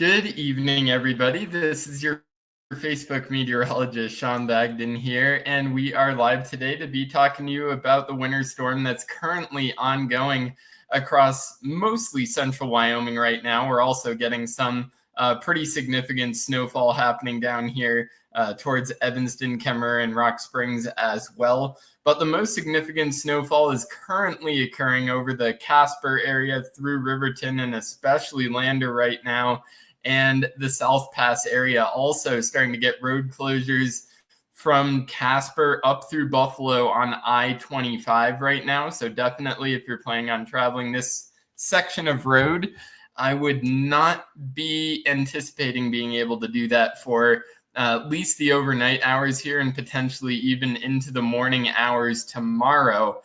Good evening, everybody. This is your Facebook meteorologist, Sean Bagden here, and we are live today to be talking to you about the winter storm that's currently ongoing across mostly central Wyoming right now. We're also getting some pretty significant snowfall happening down here towards Evanston, Kemmerer, and Rock Springs as well. But the most significant snowfall is currently occurring over the Casper area through Riverton and especially Lander right now. And the South Pass area also starting to get road closures from Casper up through Buffalo on I-25 right now. So definitely if you're planning on traveling this section of road, I would not be anticipating being able to do that for at least the overnight hours here and potentially even into the morning hours tomorrow,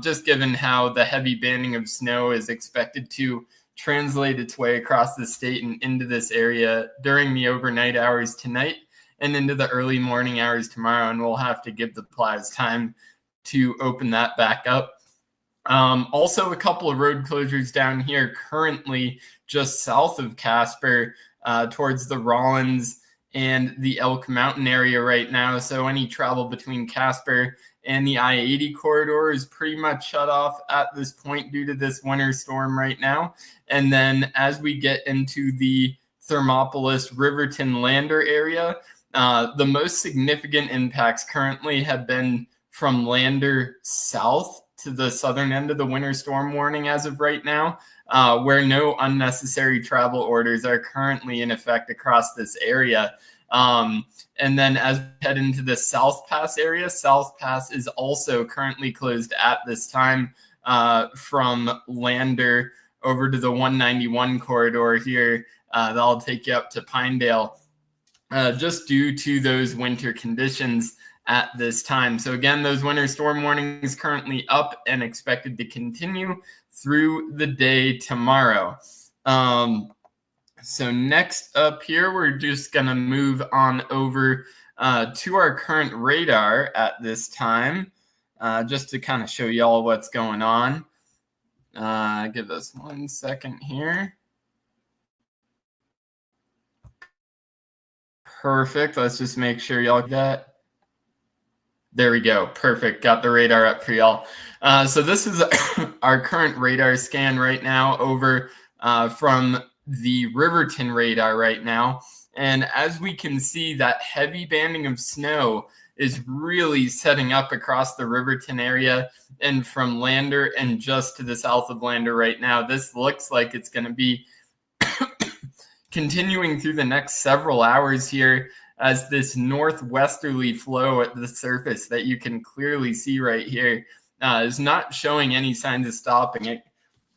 just given how the heavy banding of snow is expected to translate its way across the state and into this area during the overnight hours tonight and into the early morning hours tomorrow. And we'll have to give the plows time to open that back up. Also, a couple of road closures down here currently just south of Casper towards the Rollins and the Elk Mountain area right now. So any travel between Casper and the I-80 corridor is pretty much shut off at this point due to this winter storm right now. And then as we get into the Thermopolis, Riverton, Lander area, the most significant impacts currently have been from Lander south to the southern end of the winter storm warning as of right now, where no unnecessary travel orders are currently in effect across this area. And then as we head into the South Pass area, South Pass is also currently closed at this time from Lander over to the 191 corridor here. That'll take you up to Pinedale just due to those winter conditions at this time. So again, those winter storm warnings currently up and expected to continue through the day tomorrow. So next up here, we're just going to move on over to our current radar at this time, just to kind of show y'all what's going on. Give us 1 second here. Perfect. Let's just make sure y'all get that. There we go. Perfect. Got the radar up for y'all. So this is our current radar scan right now over from the Riverton radar right now. And as we can see, that heavy banding of snow is really setting up across the Riverton area and from Lander and just to the south of Lander right now. This looks like it's going to be continuing through the next several hours here as this northwesterly flow at the surface that you can clearly see right here is not showing any signs of stopping. It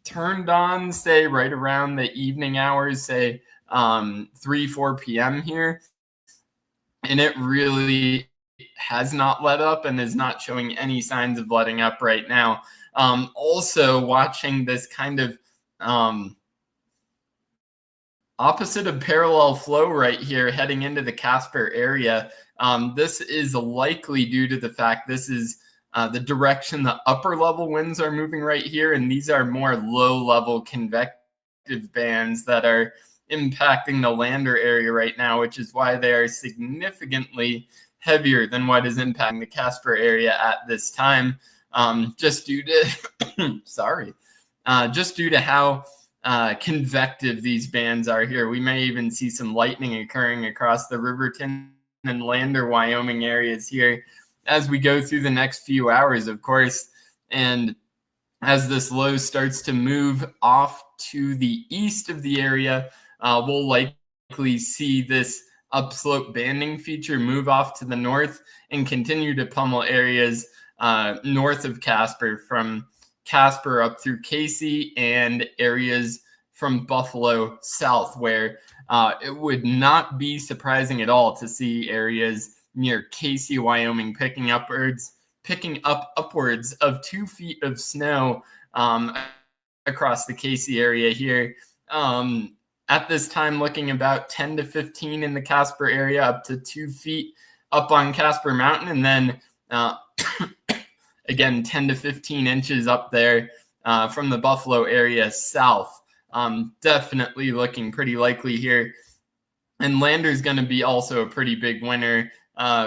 turned on, say, right around the evening hours, say 3-4 p.m. here, and it really has not let up and is not showing any signs of letting up right now. Also watching this kind of opposite of parallel flow right here heading into the Casper area. This is likely due to the fact this is the direction the upper level winds are moving right here, and these are more low level convective bands that are impacting the Lander area right now, which is why they are significantly heavier than what is impacting the Casper area at this time, just due to just due to how convective these bands are here. We may even see some lightning occurring across the Riverton and Lander, Wyoming areas here as we go through the next few hours, of course. And as this low starts to move off to the east of the area, we'll likely see this upslope banding feature move off to the north and continue to pummel areas north of Casper, from Casper up through Casey, and areas from Buffalo south, where it would not be surprising at all to see areas near Casey, Wyoming, picking up upwards of 2 feet of snow across the Casey area here. At this time, looking about 10 to 15 in the Casper area, up to 2 feet up on Casper Mountain, and then again 10 to 15 inches up there from the Buffalo area south definitely looking pretty likely here. And Lander's going to be also a pretty big winner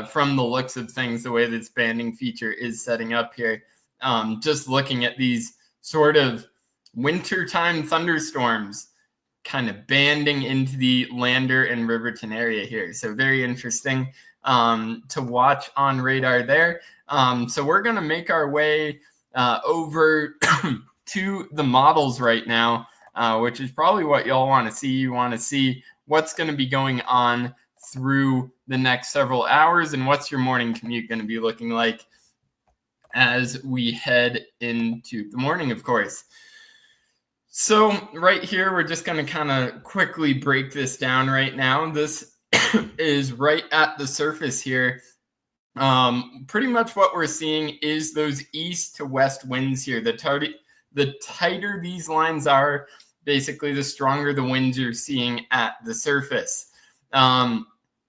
from the looks of things, the way this banding feature is setting up here. Just looking at these sort of wintertime thunderstorms kind of banding into the Lander and Riverton area here. So very interesting to watch on radar there. So we're going to make our way over to the models right now, which is probably what y'all want to see. You want to see what's going to be going on through the next several hours and what's your morning commute going to be looking like as we head into the morning, of course. So right here, we're just going to kind of quickly break this down right now. This is right at the surface here. Pretty much what we're seeing is those east to west winds here. The tighter these lines are, basically the stronger the winds you're seeing at the surface.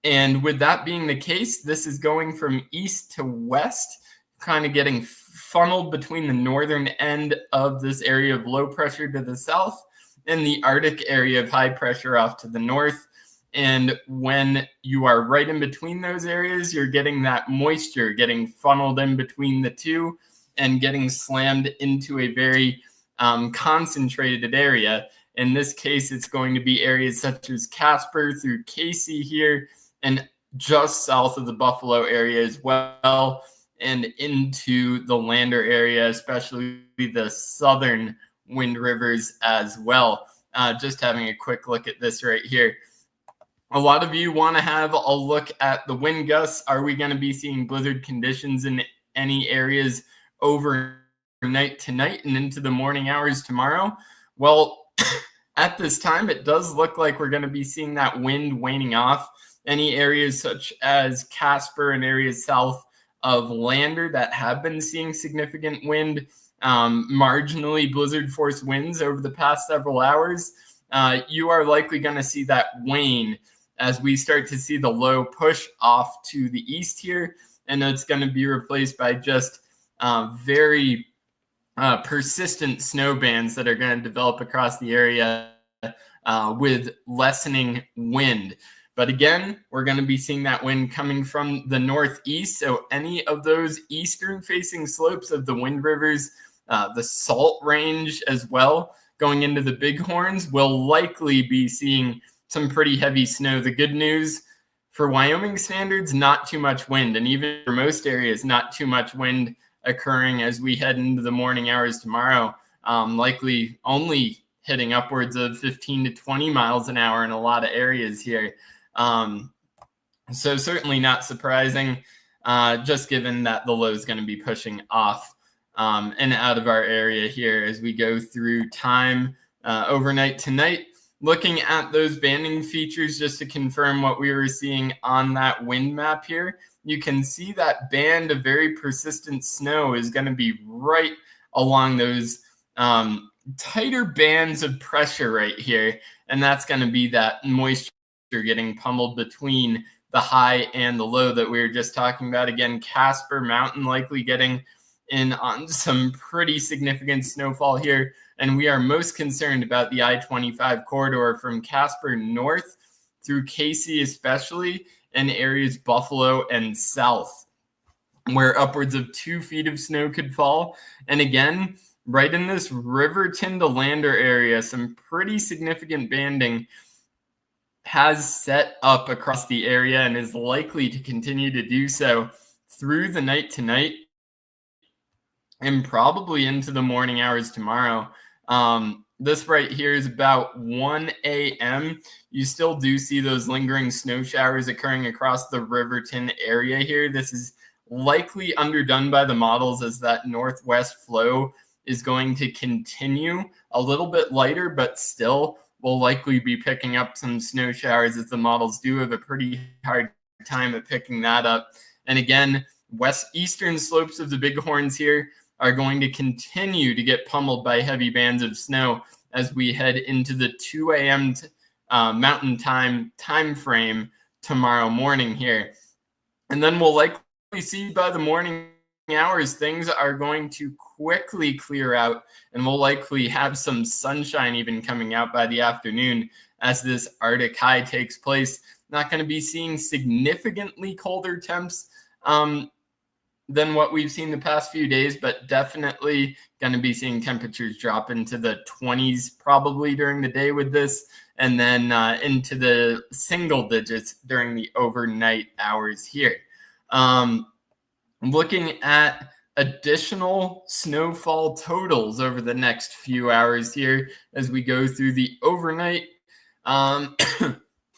And with that being the case, this is going from east to west, kind of getting funneled between the northern end of this area of low pressure to the south and the Arctic area of high pressure off to the north. And when you are right in between those areas, you're getting that moisture getting funneled in between the two and getting slammed into a very concentrated area. In this case, it's going to be areas such as Casper through Casey here and just south of the Buffalo area as well, and into the Lander area, especially the southern wind rivers as well. Just having a quick look at this right here. A lot of you want to have a look at the wind gusts. Are we going to be seeing blizzard conditions in any areas overnight tonight and into the morning hours tomorrow? Well, at this time, it does look like we're going to be seeing that wind waning off. Any areas such as Casper and areas south of Lander that have been seeing significant wind, marginally blizzard force winds over the past several hours, you are likely going to see that wane as we start to see the low push off to the east here. And it's going to be replaced by just very persistent snow bands that are going to develop across the area with lessening wind. But again, we're going to be seeing that wind coming from the northeast. So any of those eastern facing slopes of the wind rivers, the Salt Range as well, going into the Bighorns, will likely be seeing some pretty heavy snow. The good news for Wyoming standards, not too much wind. And even for most areas, not too much wind occurring as we head into the morning hours tomorrow, likely only hitting upwards of 15 to 20 miles an hour in a lot of areas here. So certainly not surprising, just given that the low is going to be pushing off and out of our area here as we go through time overnight tonight. Looking at those banding features, just to confirm what we were seeing on that wind map here, you can see that band of very persistent snow is going to be right along those tighter bands of pressure right here. And that's going to be that moisture getting pummeled between the high and the low that we were just talking about. Again, Casper Mountain likely getting in on some pretty significant snowfall here. And we are most concerned about the I-25 corridor from Casper north through Casey especially, and areas Buffalo and south, where upwards of 2 feet of snow could fall. And again, right in this Riverton to Lander area, some pretty significant banding has set up across the area and is likely to continue to do so through the night tonight and probably into the morning hours tomorrow. This right here is about 1 a.m. You still do see those lingering snow showers occurring across the Riverton area here. This is likely underdone by the models as that northwest flow is going to continue a little bit lighter, but still will likely be picking up some snow showers, as the models do have a pretty hard time at picking that up. And again, eastern slopes of the Bighorns here are going to continue to get pummeled by heavy bands of snow as we head into the 2 a.m. Mountain time frame tomorrow morning here. And then we'll likely see by the morning hours, things are going to quickly clear out, and we'll likely have some sunshine even coming out by the afternoon as this Arctic high takes place. Not going to be seeing significantly colder temps than what we've seen the past few days, but definitely going to be seeing temperatures drop into the 20s probably during the day with this, and then into the single digits during the overnight hours here. Looking at additional snowfall totals over the next few hours here as we go through the overnight.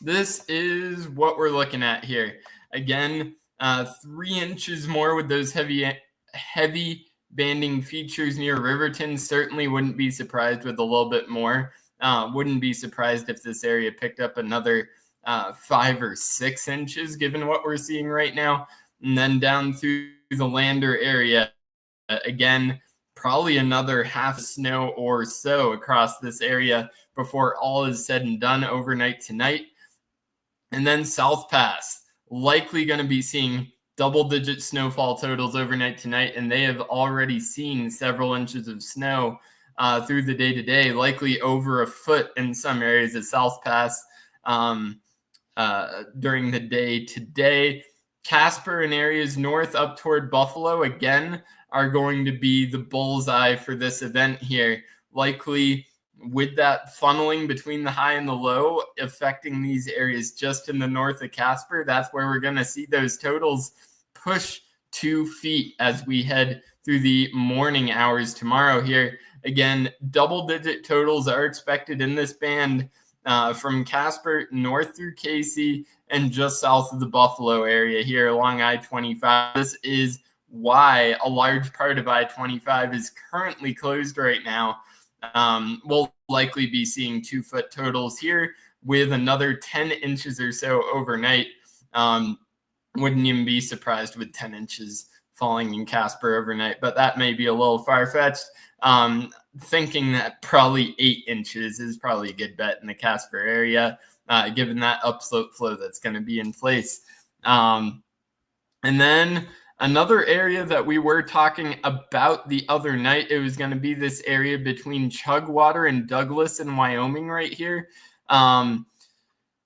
This is what we're looking at here. Again, 3 inches more with those heavy banding features near Riverton. Certainly wouldn't be surprised with a little bit more. Wouldn't be surprised if this area picked up another 5 or 6 inches given what we're seeing right now. And then down through the Lander area, again, probably another half snow or so across this area before all is said and done overnight tonight. And then South Pass, likely going to be seeing double-digit snowfall totals overnight tonight, and they have already seen several inches of snow through the day today, likely over a foot in some areas of South Pass during the day today. Casper and areas north up toward Buffalo, again, are going to be the bullseye for this event here. Likely with that funneling between the high and the low affecting these areas just in the north of Casper, that's where we're going to see those totals push 2 feet as we head through the morning hours tomorrow here. Again, double-digit totals are expected in this band from Casper north through Casey and just south of the Buffalo area here along I-25. This is why a large part of I-25 is currently closed right now. We'll likely be seeing 2-foot totals here with another 10 inches or so overnight. Wouldn't even be surprised with 10 inches falling in Casper overnight, but that may be a little far-fetched. Thinking that probably 8 inches is probably a good bet in the Casper area, given that upslope flow that's going to be in place. And then another area that we were talking about the other night, it was going to be this area between Chugwater and Douglas in Wyoming right here.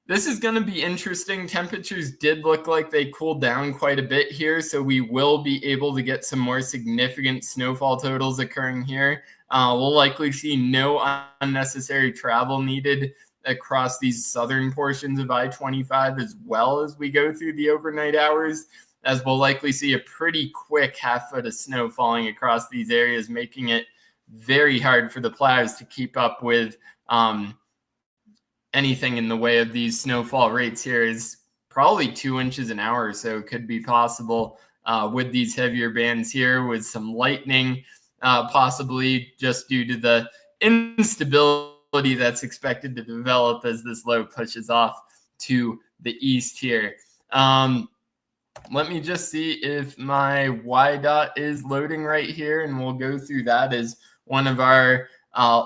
This is going to be interesting. Temperatures did look like they cooled down quite a bit here, so we will be able to get some more significant snowfall totals occurring here. We'll likely see no unnecessary travel needed across these southern portions of I-25 as well as we go through the overnight hours, as we'll likely see a pretty quick half foot of snow falling across these areas, making it very hard for the plows to keep up with anything in the way of these snowfall rates here. Is probably 2 inches an hour or so could be possible with these heavier bands here, with some lightning, possibly just due to the instability that's expected to develop as this low pushes off to the east here. Let me just see if my Y dot is loading right here, and we'll go through that as one of our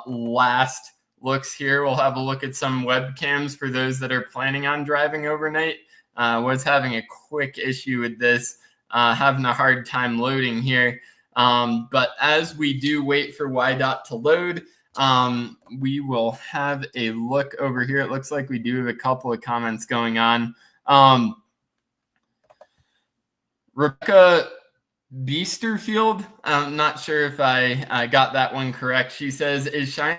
last looks here. We'll have a look at some webcams for those that are planning on driving overnight. Was having a quick issue with this, having a hard time loading here. But as we do wait for Y dot to load, we will have a look over here. It looks like we do have a couple of comments going on. Rebecca Beesterfield, I'm not sure if I got that one correct. She says, is Cheyenne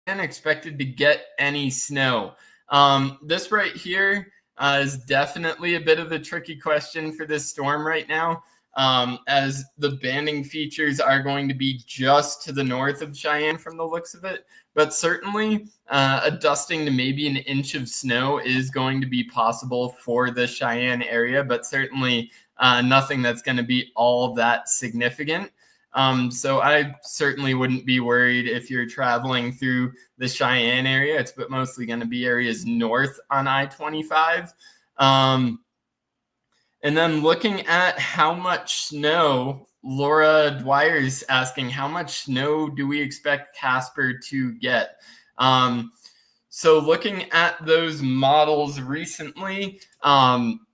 expected to get any snow? This right here is definitely a bit of a tricky question for this storm right now, as the banding features are going to be just to the north of Cheyenne from the looks of it. But certainly a dusting to maybe an inch of snow is going to be possible for the Cheyenne area, but certainly nothing that's going to be all that significant. So I certainly wouldn't be worried if you're traveling through the Cheyenne area. It's mostly going to be areas north on I-25. And then looking at how much snow, Laura Dwyer's asking, how much snow do we expect Casper to get? So looking at those models recently,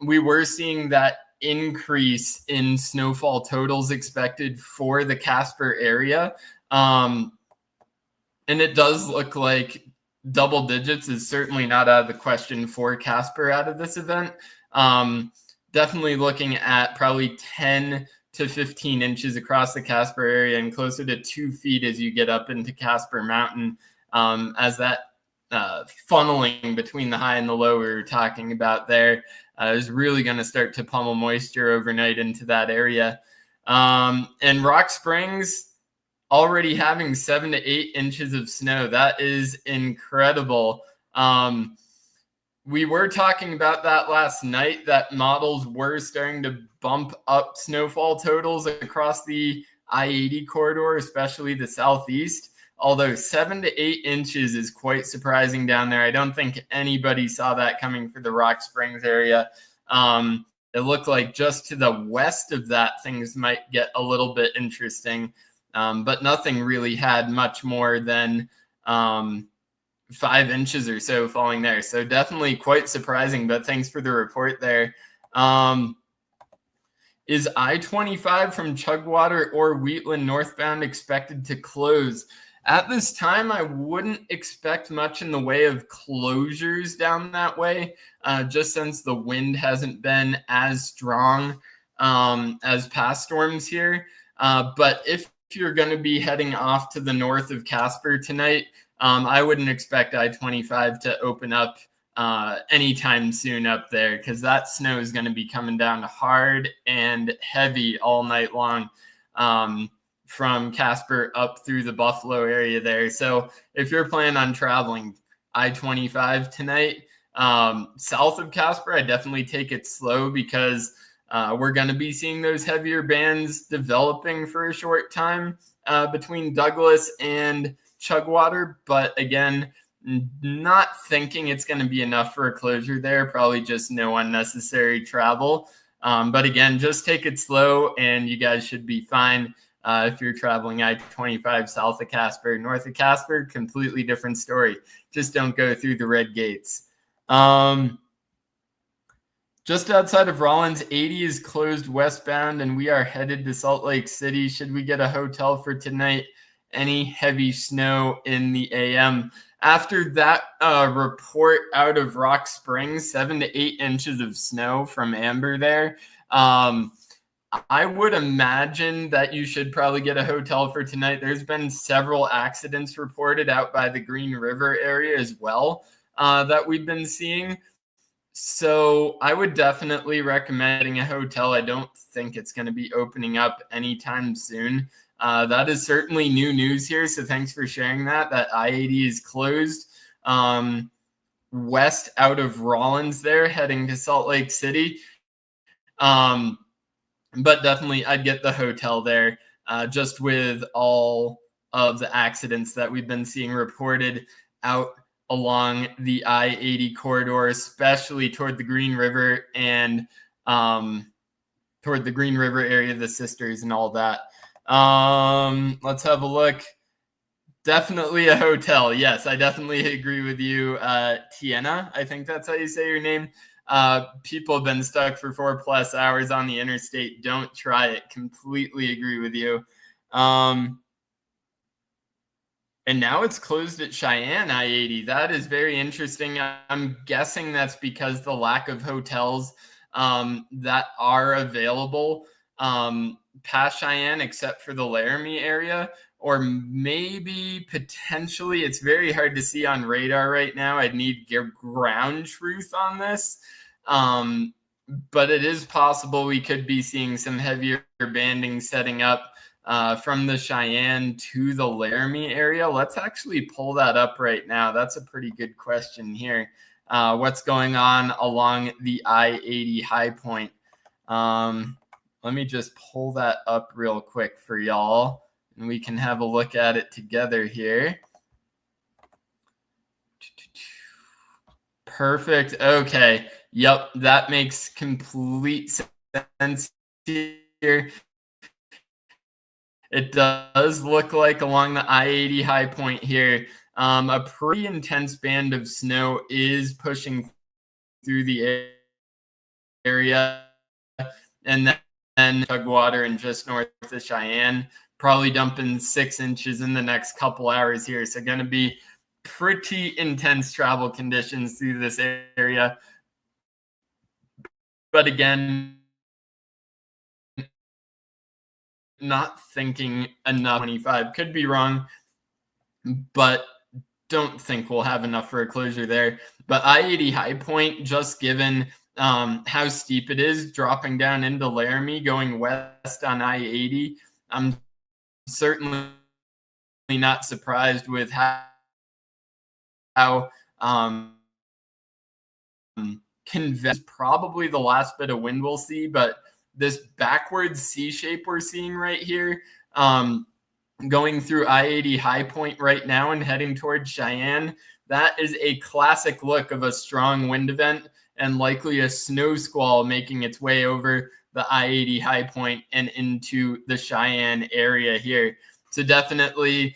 we were seeing that increase in snowfall totals expected for the Casper area. And it does look like double digits is certainly not out of the question for Casper out of this event. Definitely looking at probably 10 to 15 inches across the Casper area and closer to 2 feet as you get up into Casper Mountain, as that funneling between the high and the low we were talking about there is really going to start to pummel moisture overnight into that area. And Rock Springs already having 7 to 8 inches of snow. That is incredible. We were talking about that last night, that models were starting to bump up snowfall totals across the I-80 corridor, especially the southeast. Although 7 to 8 inches is quite surprising down there. I don't think anybody saw that coming for the Rock Springs area. It looked like just to the west of that, things might get a little bit interesting. But nothing really had much more than 5 inches or so falling there. So definitely quite surprising, but thanks for the report there. Is I-25 from Chugwater or Wheatland northbound expected to close? At this time, I wouldn't expect much in the way of closures down that way, just since the wind hasn't been as strong as past storms here. But if you're going to be heading off to the north of Casper tonight, I wouldn't expect I-25 to open up anytime soon up there, because that snow is going to be coming down hard and heavy all night long from Casper up through the Buffalo area there. So if you're planning on traveling I-25 tonight south of Casper, I definitely take it slow, because we're going to be seeing those heavier bands developing for a short time between Douglas and Chugwater. But again, not thinking it's going to be enough for a closure there. Probably just no unnecessary travel. But again, just take it slow and you guys should be fine. If you're traveling I-25 south of Casper, north of Casper, completely different story. Just don't go through the red gates. Just outside of Rollins, 80 is closed westbound, and we are headed to Salt Lake City. Should we get a hotel for tonight? Any heavy snow in the AM? After that report out of Rock Springs, 7 to 8 inches of snow from Amber there, I would imagine that you should probably get a hotel for tonight. There's been several accidents reported out by the Green River area as well that we've been seeing. So I would definitely recommend a hotel. I don't think it's going to be opening up anytime soon. That is certainly new news here. So thanks for sharing that I-80 is closed west out of Rollins there, heading to Salt Lake City. But definitely I'd get the hotel there just with all of the accidents that we've been seeing reported out along the I-80 corridor, especially toward the Green River and toward the Green River area, the Sisters and all that. Let's have a look. Definitely a hotel. Yes, I definitely agree with you. Tiana, I think that's how you say your name. People have been stuck for 4+ hours on the interstate. Don't try it. Completely agree with you. And now it's closed at Cheyenne I-80. That is very interesting. I'm guessing that's because the lack of hotels that are available past Cheyenne, except for the Laramie area, or maybe potentially, it's very hard to see on radar right now. I'd need ground truth on this. But it is possible we could be seeing some heavier banding setting up from the Cheyenne to the Laramie area. Let's actually pull that up right now. That's a pretty good question here. What's going on along the I-80 high point? Let me just pull that up real quick for y'all, and we can have a look at it together here. Perfect. Okay. Yep, that makes complete sense here. It does look like along the I-80 high point here, a pretty intense band of snow is pushing through the area. and then Tugwater and just north of Cheyenne, probably dumping 6 inches in the next couple hours here. So going to be pretty intense travel conditions through this area. But again, not thinking enough. 25 could be wrong, but don't think we'll have enough for a closure there. But I-80 High Point, just given how steep it is, dropping down into Laramie, going west on I-80, I'm certainly not surprised with how convex probably the last bit of wind we'll see, but this backwards C shape we're seeing right here, going through I-80 High Point right now and heading towards Cheyenne, that is a classic look of a strong wind event and likely a snow squall making its way over the I-80 High Point and into the Cheyenne area here. So definitely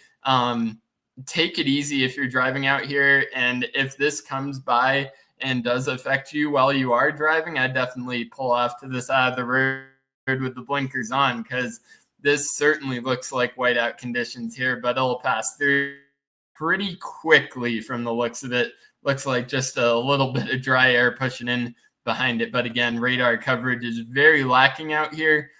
take it easy if you're driving out here. And if this comes by and does affect you while you are driving, I definitely pull off to the side of the road with the blinkers on, because this certainly looks like whiteout conditions here, but it'll pass through pretty quickly from the looks of it. Looks like just a little bit of dry air pushing in behind it. But again, radar coverage is very lacking out here.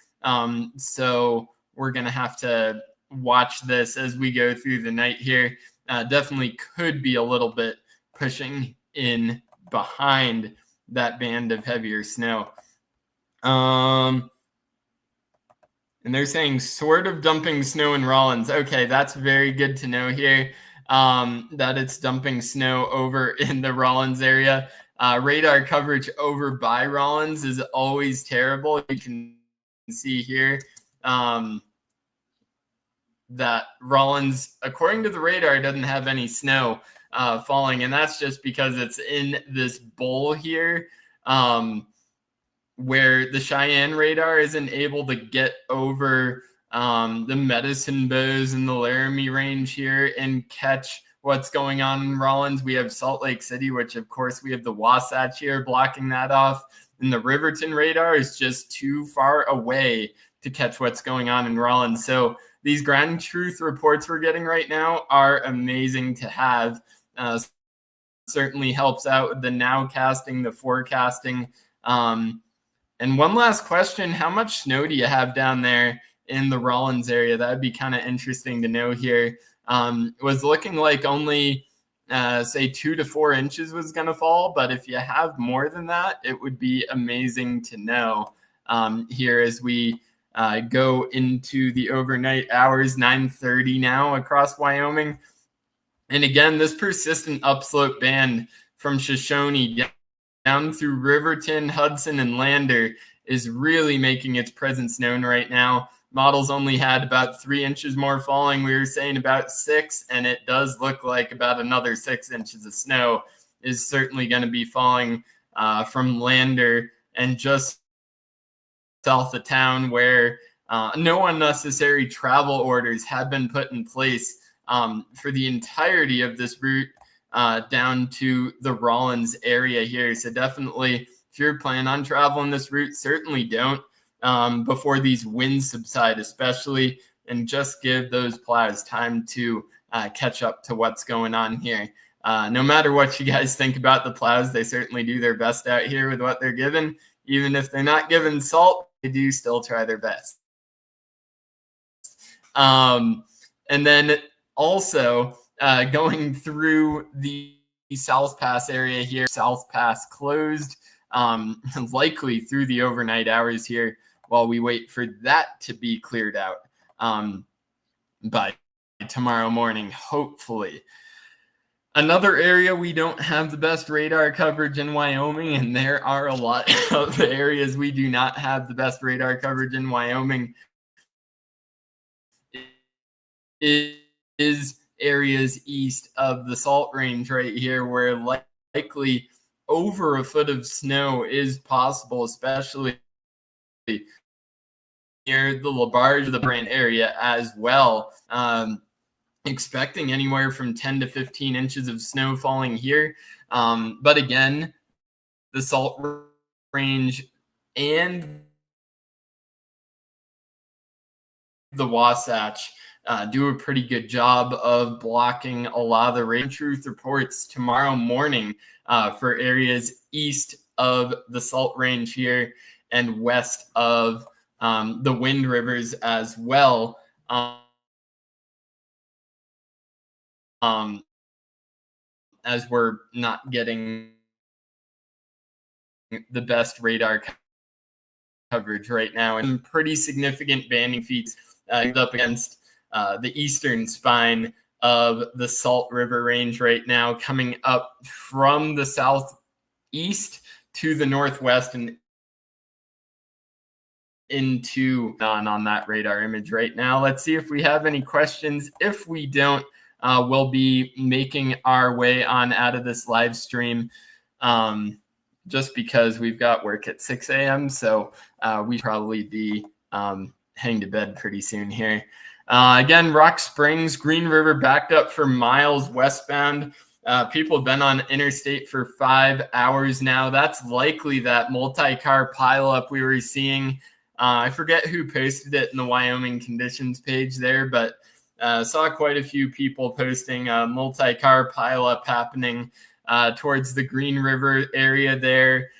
So we're going to have to watch this as we go through the night here. Definitely could be a little bit pushing in behind that band of heavier snow. And they're saying sort of dumping snow in Rollins. Okay, that's very good to know here, that it's dumping snow over in the Rollins area. Radar coverage over by Rollins is always terrible. You can see here that Rollins, according to the radar, doesn't have any snow falling, and that's just because it's in this bowl here, where the Cheyenne radar isn't able to get over the Medicine Bows and the Laramie range here and catch what's going on in Rollins. We have Salt Lake City, which of course we have the Wasatch here blocking that off, and the Riverton radar is just too far away to catch what's going on in Rollins. So these ground truth reports we're getting right now are amazing to have. Certainly helps out with the nowcasting, the forecasting. And one last question, how much snow do you have down there in the Rollins area? That would be kind of interesting to know here. It was looking like only, say, 2 to 4 inches was going to fall, but if you have more than that, it would be amazing to know here as we go into the overnight hours, 9:30 now across Wyoming. And again, this persistent upslope band from Shoshone down through Riverton, Hudson, and Lander is really making its presence known right now. Models only had about 3 inches more falling. We were saying about 6, and it does look like about another 6 inches of snow is certainly going to be falling from Lander and just south of town, where no unnecessary travel orders have been put in place for the entirety of this route down to the Rollins area here. So definitely, if you're planning on traveling this route, certainly don't before these winds subside, especially, and just give those plows time to catch up to what's going on here. No matter what you guys think about the plows, they certainly do their best out here with what they're given. Even if they're not given salt, they do still try their best. And then also going through the South Pass area here, South Pass closed, likely through the overnight hours here while we wait for that to be cleared out by tomorrow morning, hopefully. Another area we don't have the best radar coverage in Wyoming, and there are a lot of the areas we do not have the best radar coverage in Wyoming, is areas east of the Salt Range right here, where likely over a foot of snow is possible, especially near the LaBarge, the Brant area as well. Expecting anywhere from 10 to 15 inches of snow falling here. But again, the Salt Range and the Wasatch do a pretty good job of blocking a lot of the rain. Truth reports tomorrow morning for areas east of the Salt Range here and west of the Wind Rivers as well. As we're not getting the best radar coverage right now, and pretty significant banding feats up against the eastern spine of the Salt River Range right now, coming up from the southeast to the northwest and into on that radar image right now. Let's see if we have any questions. If we don't, we'll be making our way on out of this live stream just because we've got work at 6 a.m. So we probably be heading to bed pretty soon here. Again, Rock Springs, Green River backed up for miles westbound. People have been on interstate for 5 hours now. That's likely that multi-car pileup we were seeing. I forget who posted it in the Wyoming conditions page there, but saw quite a few people posting a multi-car pileup happening towards the Green River area there,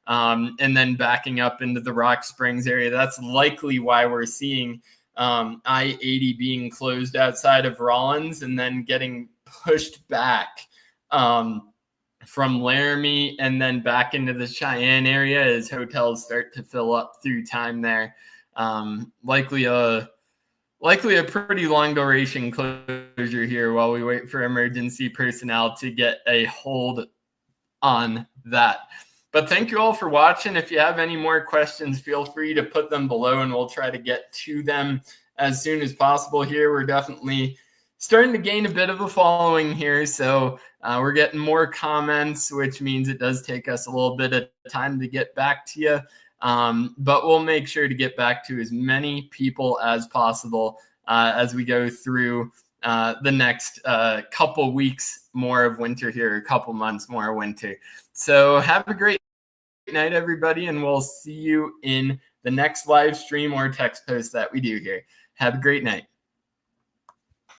and then backing up into the Rock Springs area. That's likely why we're seeing I-80 being closed outside of Rollins and then getting pushed back from Laramie and then back into the Cheyenne area as hotels start to fill up through time there. Likely a pretty long duration closure here while we wait for emergency personnel to get a hold on that. But thank you all for watching. If you have any more questions, feel free to put them below and we'll try to get to them as soon as possible here. We're definitely starting to gain a bit of a following here. So we're getting more comments, which means it does take us a little bit of time to get back to you. But we'll make sure to get back to as many people as possible as we go through the next couple weeks more of winter here, a couple months more of winter. So have a great night, everybody, and we'll see you in the next live stream or text post that we do here. Have a great night.